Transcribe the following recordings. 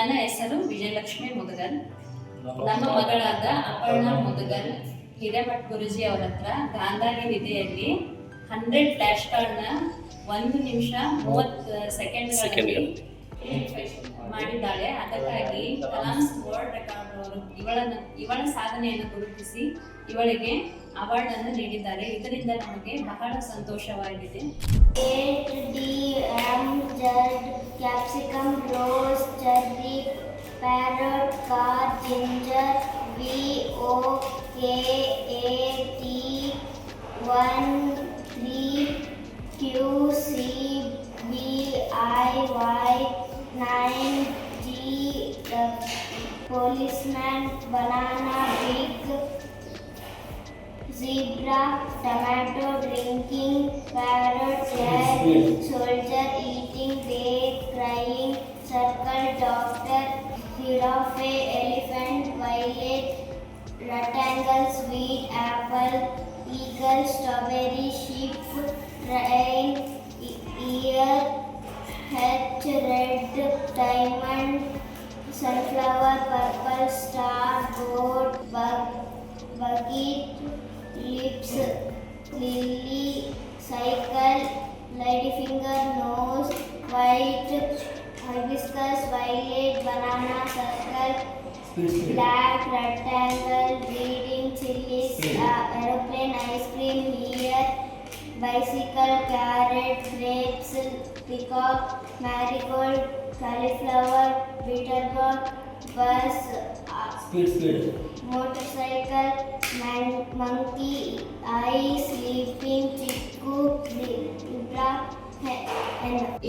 ನನ್ನ ಹೆಸರು ವಿಜಯಲಕ್ಷ್ಮಿ ಮುದಗಲ್. ನಮ್ಮ ಮಗಳಾದ ಅಪರ್ಣಾ ಮುದಗಲ್ ಹಿರೇಮಠ್ ಗುರುಜಿ ಅವರ ಹತ್ರ ಗಾಂಧಾರಿ ವಿಧಿಯಲ್ಲಿ 100 ಫ್ಲಾಶ್ ಕಾರ್ಡ್ನ 1 ನಿಮಿಷ 30 ಸೆಕೆಂಡ್ಗಳಲ್ಲಿ ಮಾಡಿದ್ದಾಳೆ. ಅದಕ್ಕಾಗಿ ಕಲಾಮ್ಸ್ ವರ್ಲ್ಡ್ ರೆಕಾರ್ಡ್ ಅವರು ಇವಳ ಸಾಧನೆಯನ್ನು ಗುರುತಿಸಿ ಇವಳಿಗೆ ಅವಾರ್ಡ್ ಅನ್ನು ನೀಡಿದ್ದಾರೆ. ಇದರಿಂದ ನಮಗೆ ಬಹಳ ಸಂತೋಷವಾಗಿದೆ. 8 mustard, capsicum, rose, cherry, parrot, car, ginger, VOKAT 13 QCBIY 9G policeman, banana, big zebra, tomato, drinking, parrot, cat, soldier, eating, day, crying, circle, doctor, giraffe, elephant, violet, rectangle, sweet, apple, eagle, strawberry, sheep, rain, ear, H, red, diamond, sunflower, purple, star, goat, bucket, lips, lily, cycle, ladyfinger, nose, white, hibiscus, violet, banana, circle, black, rectangle, reading, chilies, aeroplane, ice cream, here, bicycle, carrot, grapes, peacock, marigold, cauliflower, beetlebug, bus, motorcycle, monkey, eye, sleeping, chiku, zebra, hen.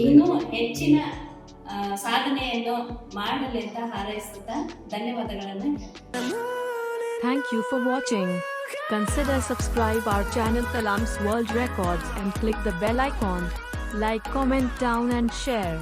ಇನ್ನೂ ಹೆಚ್ಚಿನ ಸಾಧನೆಯನ್ನು ಮಾಡಲಿ ಅಂತ ಹಾರೈಸುತ್ತಾ ಧನ್ಯವಾದಗಳನ್ನು. Thank you for watching. Consider subscribe our channel Kalam's World Records and click the bell icon. Like, comment down and share.